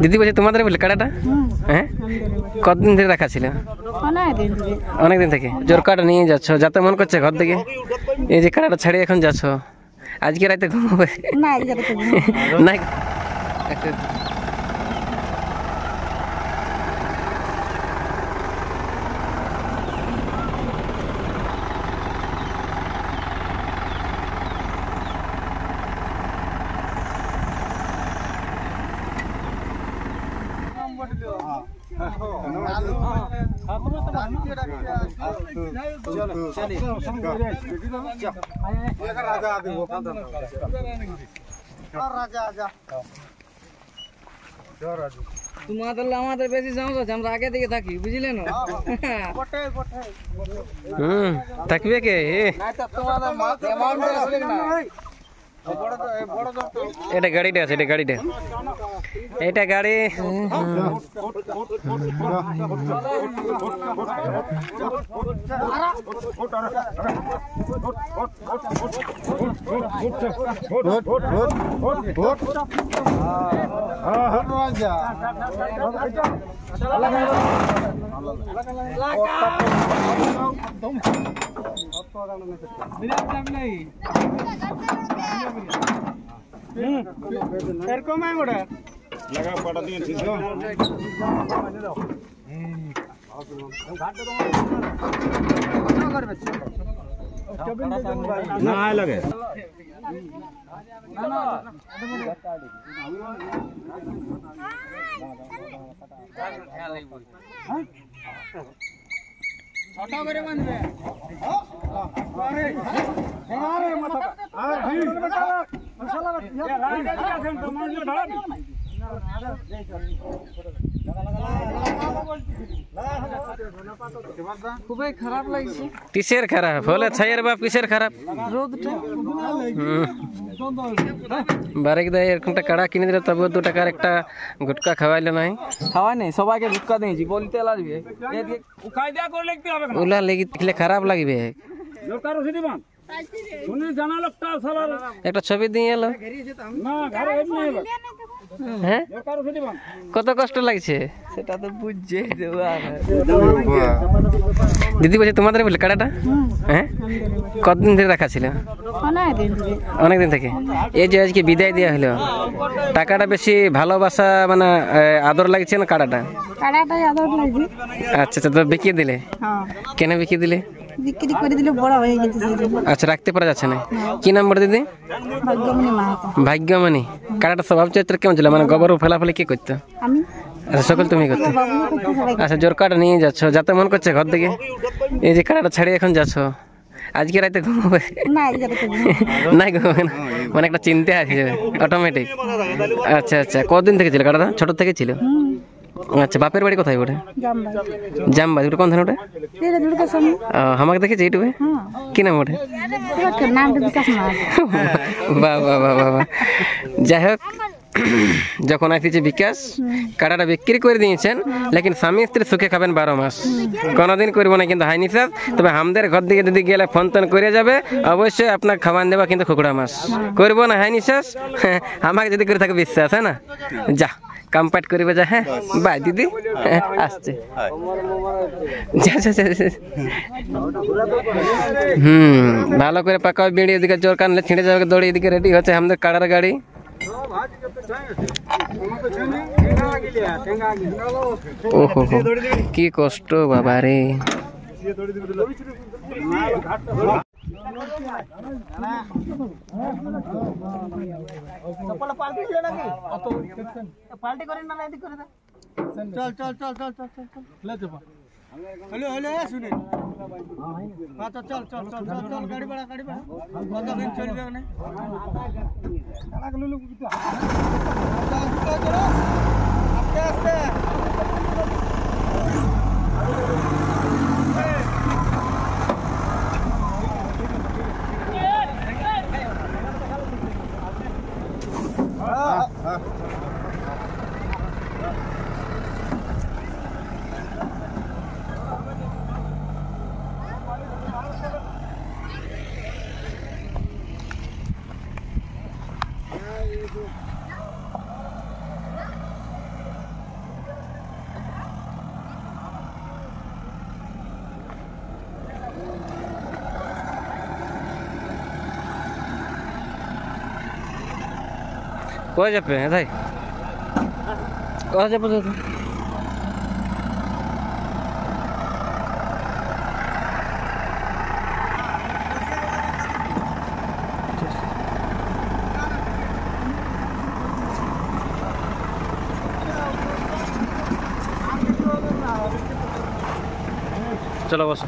দিদি বলছে তোমাদের বলে কাড়াটা? হ্যাঁ, কতদিন ধরে রাখা ছিল? অনেক দিন থেকে। জোর কাটা নিয়ে যাচ্ছ, যাতে মন করছে ঘর থেকে? এই যে কাড়াটা ছাড়ি এখন যাচ্ছ, আজকে রাতে ঘুমাবে না? তোমাদের আমাদের বেশি সাহস আছে, আমরা আগে দিকে থাকি, বুঝলে না? থাকবে কে? এটা গাড়িটা আছে, এটা গাড়িটা, এটা গাড়ি। না লাগে ছটা করে বাঁধবে। খুবই খারাপ লাগছে। কিসের খারাপ হলে? ছাইয়ের বাপ কিসের খারাপ? রোদটা বারেক দেয় এরকমটা কাড়া কিনে দিলে, তবু 2 টাকার একটা গুটকা খাওয়াইলে নাই? খাওয়াই নেই, সবাইকে গুটকা দিয়েছি, বলতে লাগবে ওলা লেগে দেখলে খারাপ লাগবে। একটা ছবি দিয়ে এলো, হ্যাঁ কত কষ্ট লাগছে সেটা তো বুঝছে। দিদি বলছে তোমাদের বলে কাড়াটা? হ্যাঁ, কতদিন ধরে রাখা ছিল? অনেক দিন থেকে। এই যে আজকে বিদায় দেওয়া হলো, টাকাটা বেশি ভালোবাসা মানে আদর লাগছে না কাড়াটা? আচ্ছা আচ্ছা, তো বিকিয়ে দিলে? কেন বিকিয়ে দিলে? বিক্রি করে দিলে বড় হয়ে গেছে। আচ্ছা, রাখতে পারা যাচ্ছে না। কি নাম বলে দিদি? ভাগ্যমণি মাহাতো। ভাগ্যমণি। কাড়াটা স্বভাব চরিত্র কেমন ছিল? মানে গোবর ফেলাফেলি কে করতো? আমি। আচ্ছা, সকল তুমি করতে? আচ্ছা, জোর কাটা নিয়ে যাচ্ছ, যাতে মন করছে ঘর থেকে? এই যে কাড়াটা ছাড়ি এখন যাচ্ছ, আজকে রাতে ঘুমাবে না? ঘুমাবে না মানে একটা চিন্তা আছে অটোমেটিক। আচ্ছা আচ্ছা, কতদিন থেকে ছিল কাড়াটা? ছোট থেকে ছিল? আচ্ছা, বাপের বাড়ি কোথায় ওটা? জামবাজ। ওটা কোন ধান ওটা? আমাকে দেখেছি এইটুকু। কি নাম ওটা? বাহ বাহ বাহ বাহ। যাই হোক, যখন আসছে বিকাশ, কাড়াটা বিক্রি করে দিয়েছেন, লেকিন স্বামী স্ত্রী সুখে খাবেন 12 মাস। কোনোদিন করবো না কিন্তু হাই নিঃশ্বাস। তবে আমাদের ঘর দিকে যদি গেলে ফোন টোন করে যাবে, অবশ্যই আপনার খাবার দেবা কিন্তু কুকুড়া মাছ করবো না হাই নিঃশ্বাস। আমাকে যদি করে থাকে বিশ্বাস, হ্যাঁ না? যা কম্পাইট করিবে যা। হ্যাঁ বাই দিদি, আসছে। ভালো করে পাকা বিড়ি, এদিকে জোর কানলে ছিঁড়ে যাবে দড়ি, এদিকে রেডি হচ্ছে আমাদের কাড়ার গাড়ি। ওহো, কি কষ্ট বাবা রে। পাল্টি করেন না, এদিক করে দে। চল চল চল চল চল চল চল হলো হলো শুনে। আচ্ছা চল চল চল চল চল, গাড়ি বাড়া গাড়ি বাড়া, কতদিন চলবে না? আস্তে আস্তে। কই যাবে তাই কই যাবে তো চলো বসো